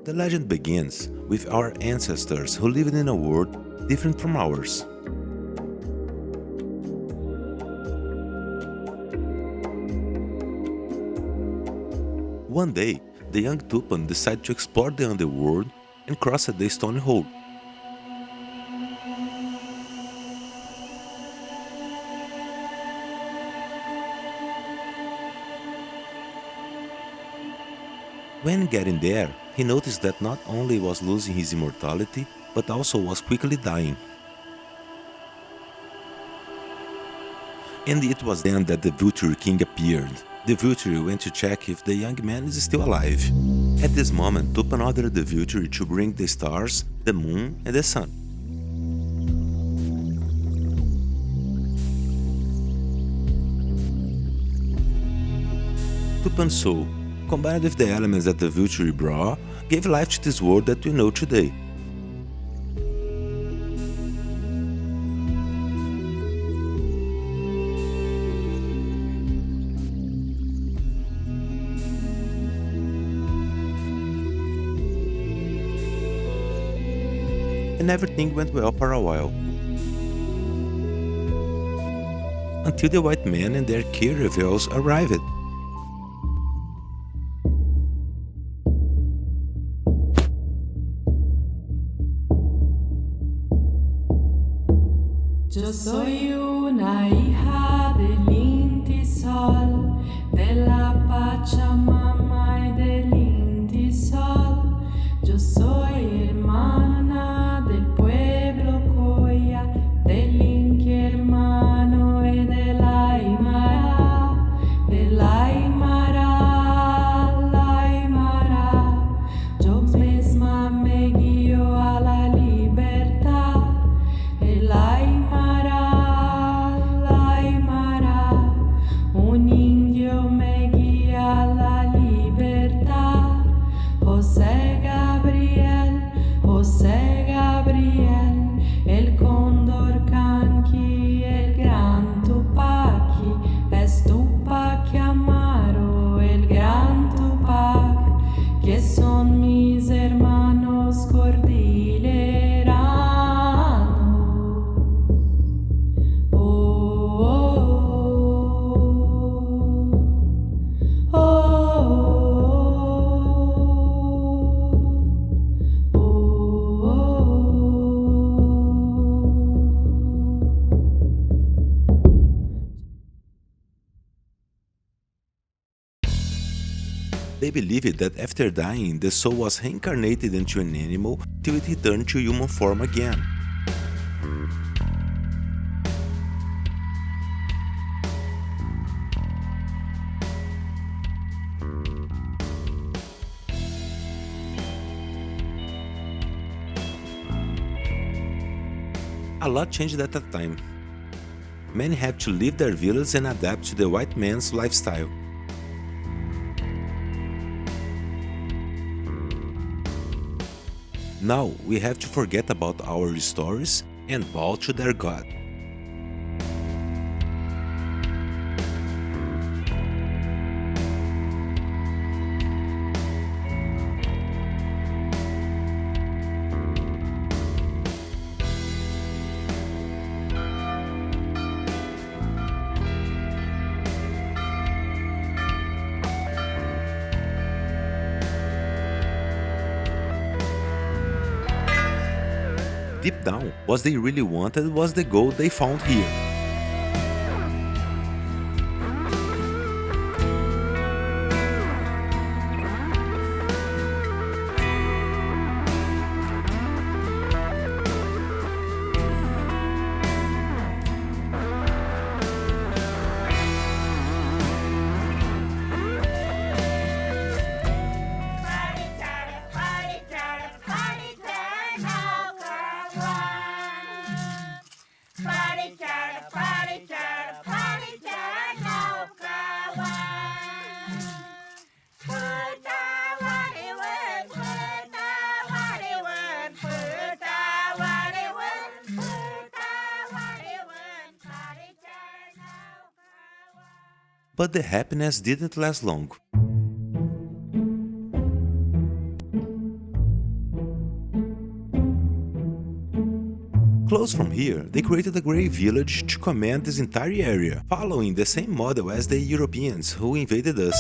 The legend begins with our ancestors who lived in a world different from ours. One day, the young Tupan decided to explore the underworld and crossed the stone hole. When getting there, he noticed that not only was losing his immortality, but also was quickly dying. And it was then that the Vulture King appeared. The Vulture went to check if the young man is still alive. At this moment, Tupan ordered the Vulture to bring the stars, the moon, and the sun. Tupan's soul, combined with the elements that the Vulture brought, gave life to this world that we know today. And everything went well for a while. Until the white men and their caravels arrived. Yo soy una hija del Inti Sol, de la Pachamama y del Inti Sol. Yo soy hermana del pueblo Coya, del Inti hermano y del Aymara, del Aymara, la Aymara. Yo misma me guío a la libertad. El Aymara, la Aymara, un indio me guía a la libertad. José Gabriel, el cóndor canqui, el gran Tupaki, es Tupac Amaro, el gran Tupac, que son mis hermanos cordilleranos. They believed that after dying, the soul was reincarnated into an animal till it returned to human form again. A lot changed at that time. Many had to leave their villages and adapt to the white man's lifestyle. Now we have to forget about our stories and bow to their God. Deep down, what they really wanted was the gold they found here. But the happiness didn't last long. Close from here, they created a great village to command this entire area, following the same model as the Europeans who invaded us.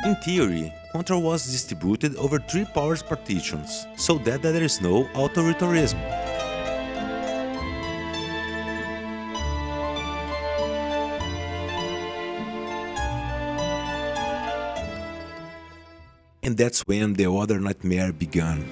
In theory, control was distributed over 3 power partitions, so that there is no authoritarianism. And that's when the other nightmare began.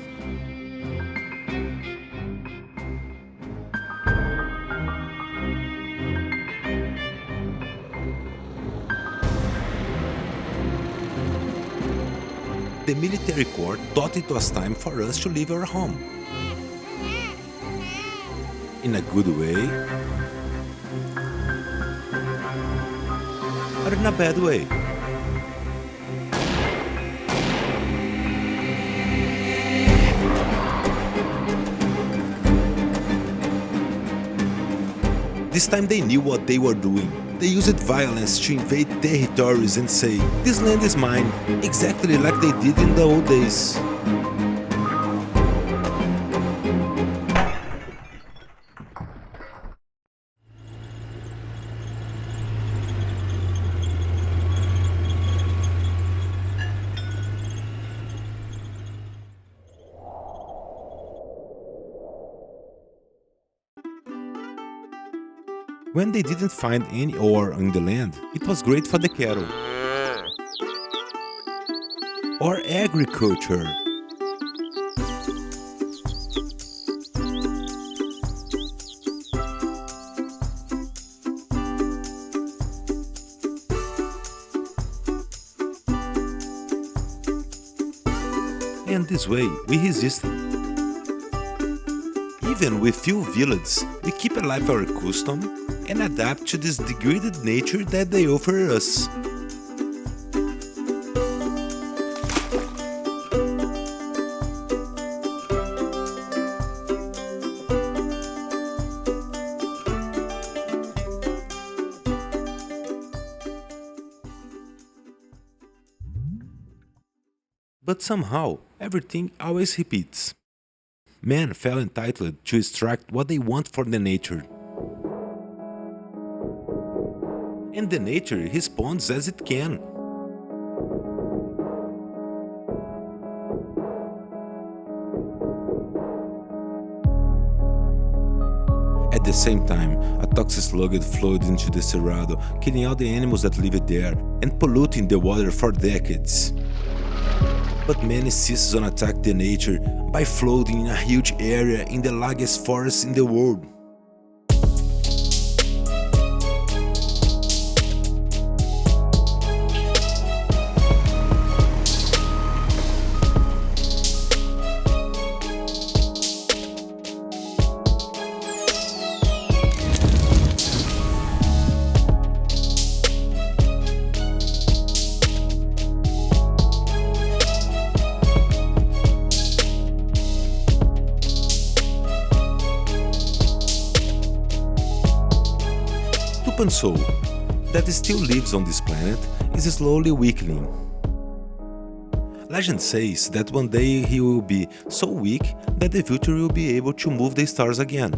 The military court thought it was time for us to leave our home. In a good way, or in a bad way. This time they knew what they were doing. They used violence to invade territories and say, "This land is mine," exactly like they did in the old days. When they didn't find any ore in the land, it was great for the cattle. Or agriculture. And this way, we resisted. Even with few villages, we keep alive our custom and adapt to this degraded nature that they offer us. But somehow, everything always repeats. Men feel entitled to extract what they want from the nature. And the nature responds as it can. At the same time, a toxic slug flowed into the Cerrado, killing all the animals that lived there and polluting the water for decades. But man insists on attacking the nature by flooding a huge area in the largest forest in the world. Tupan soul, that still lives on this planet, is slowly weakening. Legend says that one day he will be so weak that the future will be able to move the stars again.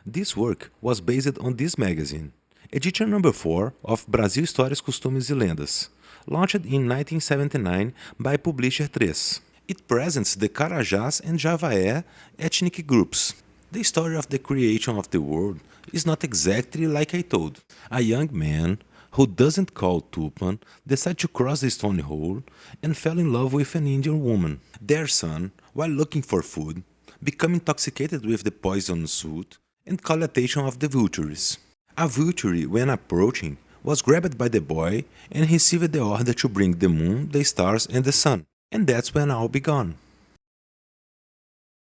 This work was based on this magazine, edition number 4 of Brasil Histórias, Costumes e Lendas, launched in 1979 by Publisher 3. It presents the Carajás and Javaé ethnic groups. The story of the creation of the world is not exactly like I told. A young man who doesn't call Tupan decided to cross the stone hole and fell in love with an Indian woman. Their son, while looking for food, became intoxicated with the poison soot and called attention of the vultures. A vulture, when approaching, was grabbed by the boy and received the order to bring the moon, the stars and the sun. And that's when all began.